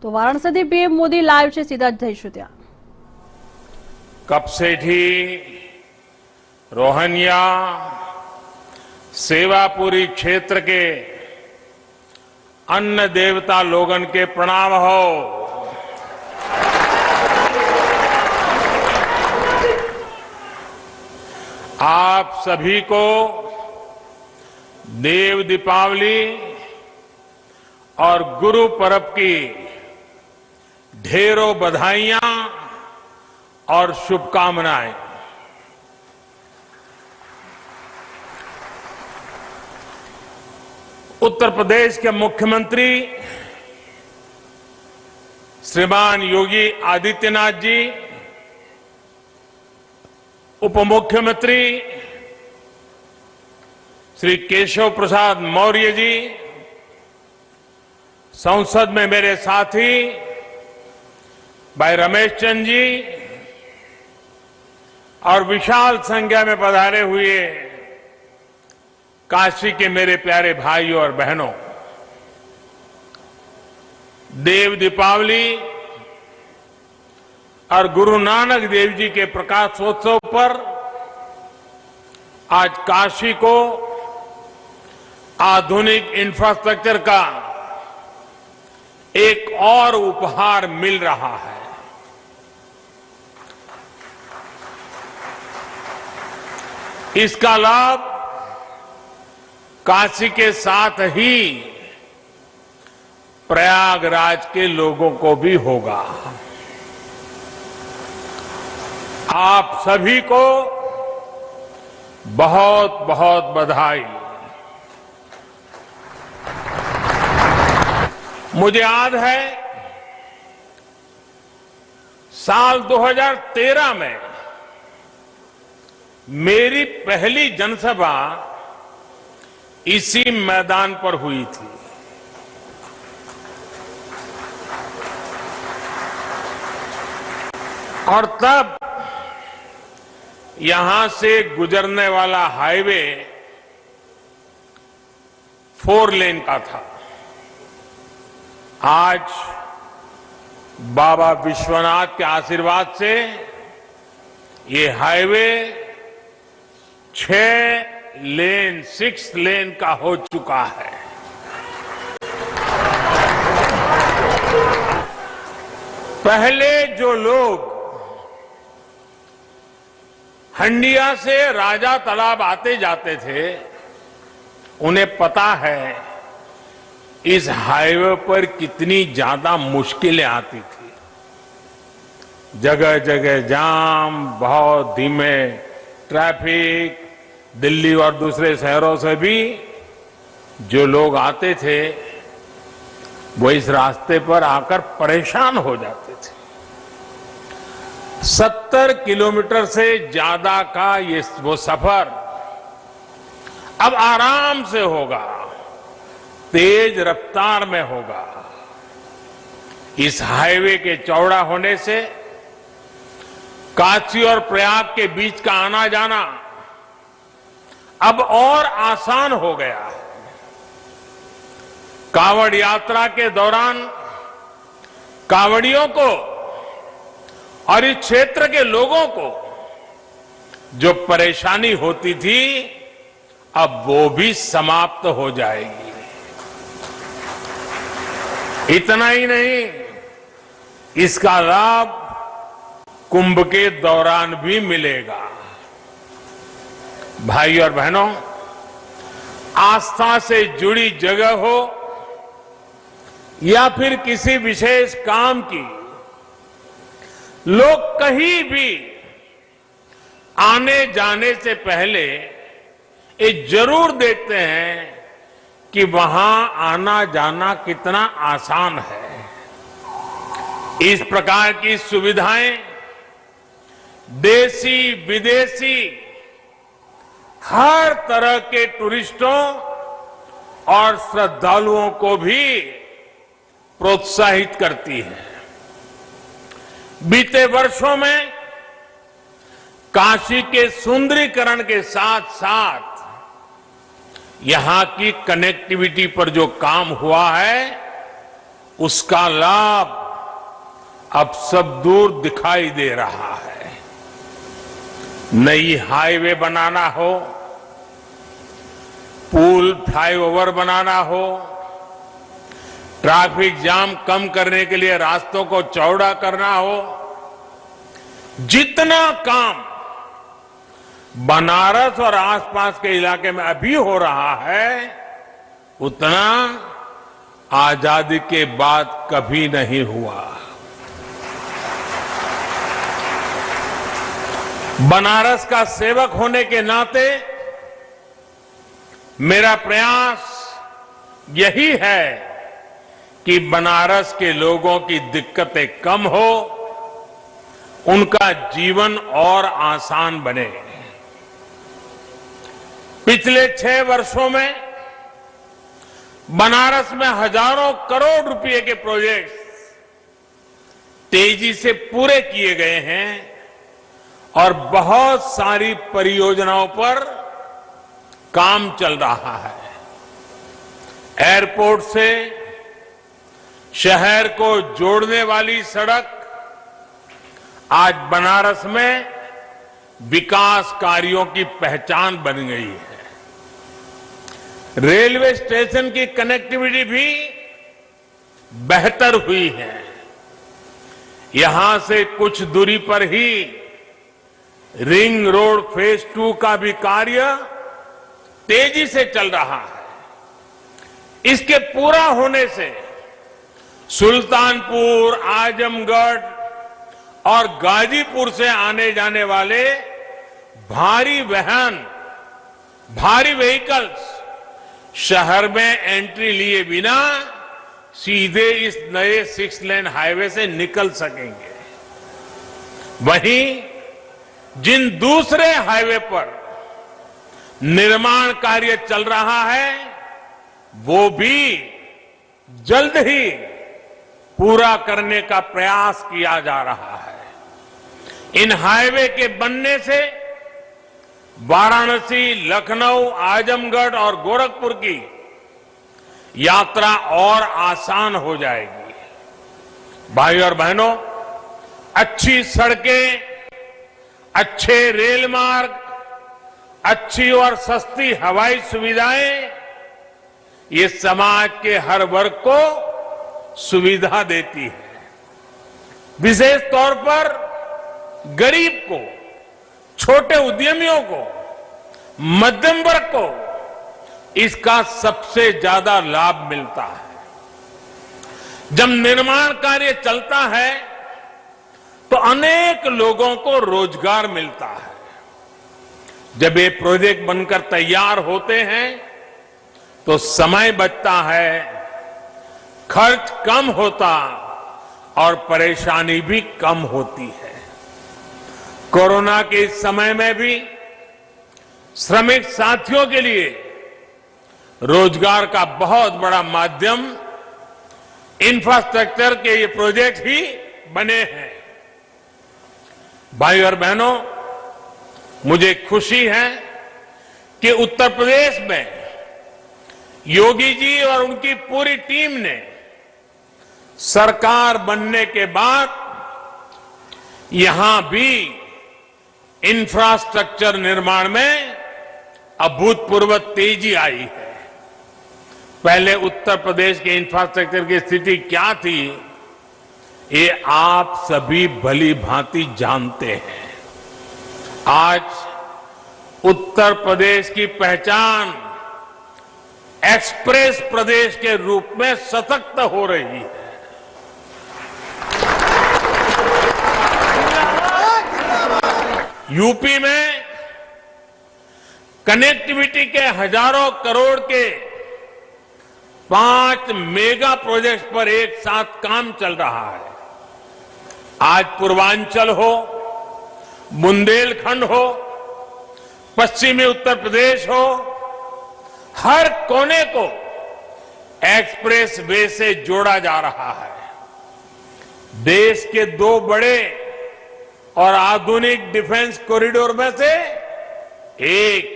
તો વારાણસીથી PM Modi live છે, સીધા જ જઈશું ત્યાં। कपसेठी, रोहनिया, सेवापुरी क्षेत्र के अन्न देवता लोगन के प्रणाम हो। आप सभी को देव दीपावली और गुरु पर्व की ढेरों बधाइयां और शुभकामनाएं। उत्तर प्रदेश के मुख्यमंत्री श्रीमान योगी आदित्यनाथ जी, उप मुख्यमंत्री श्री केशव प्रसाद मौर्य जी, संसद में मेरे साथी भाई रमेश चंद जी और विशाल संख्या में पधारे हुए काशी के मेरे प्यारे भाइयों और बहनों, देव दीपावली और गुरु नानक देव जी के प्रकाशोत्सव पर आज काशी को आधुनिक इंफ्रास्ट्रक्चर का एक और उपहार मिल रहा है। इसका लाभ काशी के साथ ही प्रयागराज के लोगों को भी होगा। आप सभी को बहुत बहुत बधाई। मुझे याद है साल 2013 में मेरी पहली जनसभा इसी मैदान पर हुई थी। और तब यहां से गुजरने वाला हाईवे 4 लेन का था। आज बाबा विश्वनाथ के आशीर्वाद से ये हाईवे 6 लेन 6 लेन का हो चुका है। पहले जो लोग हंडिया से राजा तालाब आते जाते थे, उन्हें पता है इस हाईवे पर कितनी ज्यादा मुश्किलें आती थी। जगह जगह जाम, बहुत धीमे ट्रैफिक, दिल्ली और दूसरे शहरों से भी जो लोग आते थे वो इस रास्ते पर आकर परेशान हो जाते थे। 70 किलोमीटर से ज्यादा का वो सफर अब आराम से होगा, तेज रफ्तार में होगा। इस हाईवे के चौड़ा होने से काशी और प्रयाग के बीच का आना जाना अब और आसान हो गया है। कांवड़ यात्रा के दौरान कांवड़ियों को और इस क्षेत्र के लोगों को जो परेशानी होती थी, अब वो भी समाप्त हो जाएगी। इतना ही नहीं, इसका लाभ कुंभ के दौरान भी मिलेगा। भाई और बहनों, आस्था से जुड़ी जगह हो या फिर किसी विशेष काम की, लोग कहीं भी आने जाने से पहले ये जरूर देखते हैं कि वहां आना जाना कितना आसान है। इस प्रकार की सुविधाएं देशी विदेशी हर तरह के टूरिस्टों और श्रद्धालुओं को भी प्रोत्साहित करती है। बीते वर्षों में काशी के सुंदरीकरण के साथ साथ यहां की कनेक्टिविटी पर जो काम हुआ है उसका लाभ अब सब दूर दिखाई दे रहा है। नई हाईवे बनाना हो, पुल फ्लाईओवर बनाना हो, ट्रैफिक जाम कम करने के लिए रास्तों को चौड़ा करना हो, जितना काम बनारस और आसपास के इलाके में अभी हो रहा है, उतना आजादी के बाद कभी नहीं हुआ। बनारस का सेवक होने के नाते मेरा प्रयास यही है कि बनारस के लोगों की दिक्कतें कम हो, उनका जीवन और आसान बने। पिछले 6 वर्षों में बनारस में हजारों करोड़ रुपए के प्रोजेक्ट्स तेजी से पूरे किए गए हैं और बहुत सारी परियोजनाओं पर काम चल रहा है। एयरपोर्ट से शहर को जोड़ने वाली सड़क आज बनारस में विकास कार्यों की पहचान बन गई है। रेलवे स्टेशन की कनेक्टिविटी भी बेहतर हुई है। यहां से कुछ दूरी पर ही रिंग रोड फेज 2 का भी कार्य तेजी से चल रहा है। इसके पूरा होने से सुल्तानपुर, आजमगढ़ और गाजीपुर से आने जाने वाले भारी वाहन, भारी व्हीकल्स शहर में एंट्री लिए बिना सीधे इस नए 6 लेन हाईवे से निकल सकेंगे। वहीं जिन दूसरे हाईवे पर निर्माण कार्य चल रहा है, वो भी जल्द ही पूरा करने का प्रयास किया जा रहा है। इन हाईवे के बनने से वाराणसी, लखनऊ, आजमगढ़ और गोरखपुर की यात्रा और आसान हो जाएगी। भाई और बहनों, अच्छी सड़कें, अच्छे रेल मार्ग, अच्छी और सस्ती हवाई सुविधाएं ये समाज के हर वर्ग को सुविधा देती है। विशेष तौर पर गरीब को, छोटे उद्यमियों को, मध्यम वर्ग को इसका सबसे ज्यादा लाभ मिलता है। जब निर्माण कार्य चलता है तो अनेक लोगों को रोजगार मिलता है। जब ये प्रोजेक्ट बनकर तैयार होते हैं तो समय बचता है, खर्च कम होता और परेशानी भी कम होती है। कोरोना के इस समय में भी श्रमिक साथियों के लिए रोजगार का बहुत बड़ा माध्यम इंफ्रास्ट्रक्चर के ये प्रोजेक्ट ही बने हैं। भाई और बहनों, मुझे खुशी है कि उत्तर प्रदेश में योगी जी और उनकी पूरी टीम ने सरकार बनने के बाद यहां भी इंफ्रास्ट्रक्चर निर्माण में अभूतपूर्व तेजी आई है। पहले उत्तर प्रदेश के इंफ्रास्ट्रक्चर की स्थिति क्या थी, ये आप सभी भली भांति जानते हैं। आज उत्तर प्रदेश की पहचान एक्सप्रेस प्रदेश के रूप में सशक्त हो रही है। यूपी में कनेक्टिविटी के हजारों करोड़ के 5 मेगा प्रोजेक्ट्स पर एक साथ काम चल रहा है। आज पूर्वांचल हो, बुंदेलखंड हो, पश्चिमी उत्तर प्रदेश हो, हर कोने को एक्सप्रेस वे से जोड़ा जा रहा है। देश के 2 बड़े और आधुनिक डिफेंस कॉरिडोर में से एक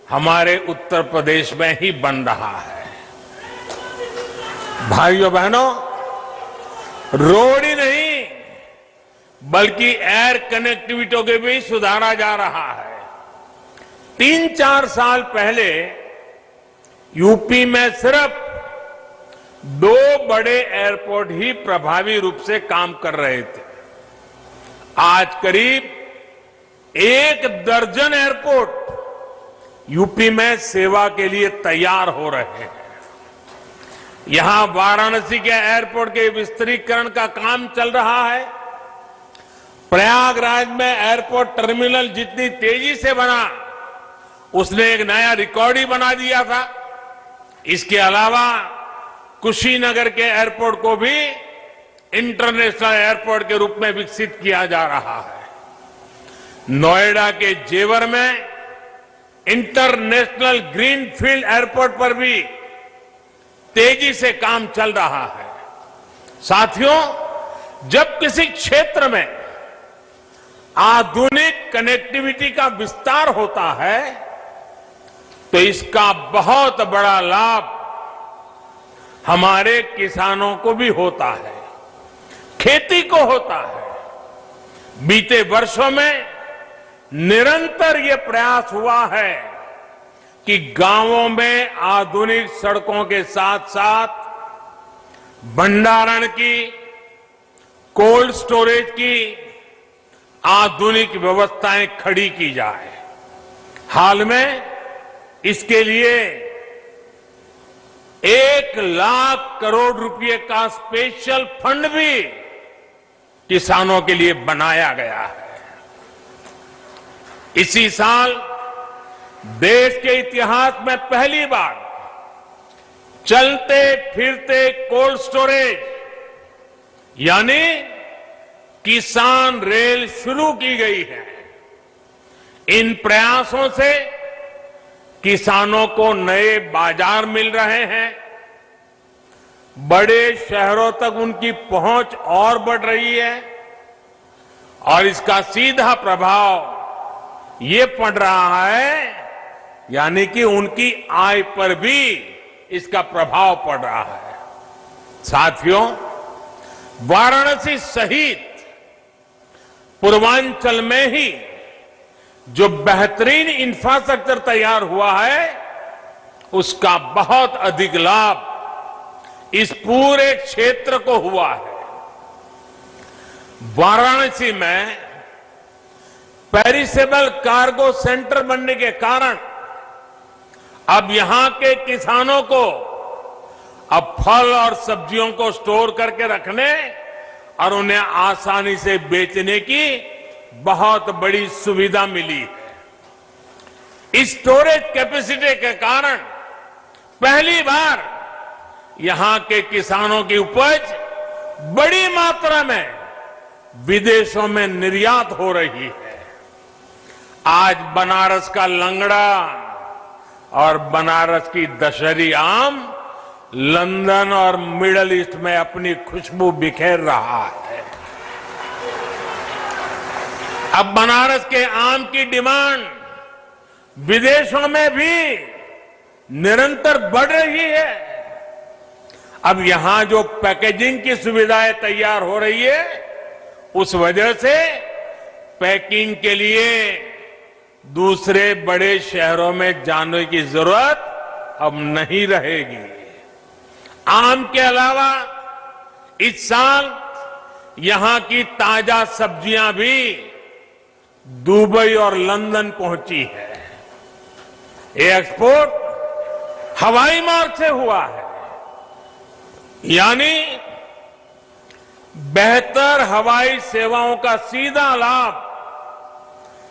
हमारे उत्तर प्रदेश में ही बन रहा है। भाइयों बहनों, रोड ही नहीं बल्कि एयर कनेक्टिविटी को भी सुधारा जा रहा है। 3-4 साल पहले यूपी में सिर्फ 2 बड़े एयरपोर्ट ही प्रभावी रूप से काम कर रहे थे। आज करीब 1 दर्जन एयरपोर्ट यूपी में सेवा के लिए तैयार हो रहे हैं। यहां वाराणसी के एयरपोर्ट के विस्तारीकरण का काम चल रहा है। प्रयागराज में एयरपोर्ट टर्मिनल जितनी तेजी से बना, उसने एक नया रिकॉर्ड ही बना दिया था। इसके अलावा कुशीनगर के एयरपोर्ट को भी इंटरनेशनल एयरपोर्ट के रूप में विकसित किया जा रहा है। नोएडा के जेवर में इंटरनेशनल ग्रीनफील्ड एयरपोर्ट पर भी तेजी से काम चल रहा है। साथियों, जब किसी क्षेत्र में आधुनिक कनेक्टिविटी का विस्तार होता है तो इसका बहुत बड़ा लाभ हमारे किसानों को भी होता है, खेती को होता है। बीते वर्षों में निरंतर ये प्रयास हुआ है कि गांवों में आधुनिक सड़कों के साथ साथ भंडारण की, कोल्ड स्टोरेज की आधुनिक व्यवस्थाएं खड़ी की जाए। हाल में इसके लिए 1 लाख करोड़ रुपए का स्पेशल फंड भी किसानों के लिए बनाया गया है। इसी साल देश के इतिहास में पहली बार चलते फिरते कोल्ड स्टोरेज यानी किसान रेल शुरू की गई है। इन प्रयासों से किसानों को नए बाजार मिल रहे हैं, बड़े शहरों तक उनकी पहुंच और बढ़ रही है और इसका सीधा प्रभाव ये पड़ रहा है, यानी कि उनकी आय पर भी इसका प्रभाव पड़ रहा है। साथियों, वाराणसी सहित पूर्वांचल में ही जो बेहतरीन इंफ्रास्ट्रक्चर तैयार हुआ है, उसका बहुत अधिक लाभ इस पूरे क्षेत्र को हुआ है। वाराणसी में पेरिसेबल कार्गो सेंटर बनने के कारण अब यहां के किसानों को अब फल और सब्जियों को स्टोर करके रखने और उन्हें आसानी से बेचने की बहुत बड़ी सुविधा मिली है। इस स्टोरेज कैपेसिटी के कारण पहली बार यहां के किसानों की उपज बड़ी मात्रा में विदेशों में निर्यात हो रही है। आज बनारस का लंगड़ा और बनारस की दशहरी आम लंदन और मिडल ईस्ट में अपनी खुशबू बिखेर रहा है। अब बनारस के आम की डिमांड विदेशों में भी निरंतर बढ़ रही है। अब यहां जो पैकेजिंग की सुविधाएं तैयार हो रही है, उस वजह से पैकिंग के लिए दूसरे बड़े शहरों में जाने की जरूरत अब नहीं रहेगी। आम के अलावा इस साल यहां की ताजा सब्जियां भी दुबई और लंदन पहुंची है। ये एक्सपोर्ट हवाई मार्ग से हुआ है, यानी बेहतर हवाई सेवाओं का सीधा लाभ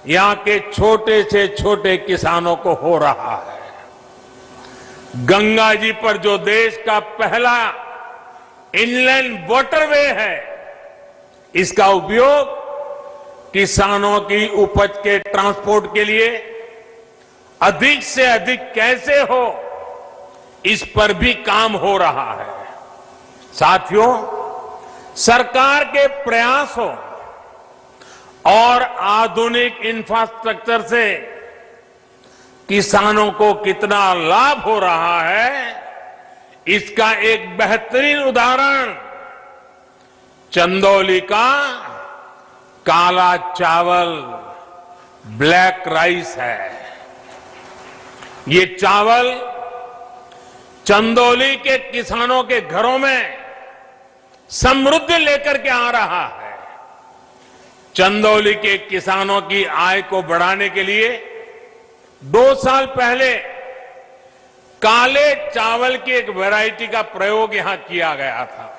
यहां के छोटे से छोटे किसानों को हो रहा है। गंगा जी पर जो देश का पहला इनलैंड वाटरवे है, इसका उपयोग किसानों की उपज के ट्रांसपोर्ट के लिए अधिक से अधिक कैसे हो, इस पर भी काम हो रहा है। साथियों, सरकार के प्रयासों और आधुनिक इंफ्रास्ट्रक्चर से किसानों को कितना लाभ हो रहा है, इसका एक बेहतरीन उदाहरण चंदौली का काला चावल, ब्लैक राइस है। ये चावल चंदौली के किसानों के घरों में समृद्धि लेकर के आ रहा है। चंदौली के किसानों की आय को बढ़ाने के लिए 2 साल पहले काले चावल की एक वैरायटी का प्रयोग यहां किया गया था।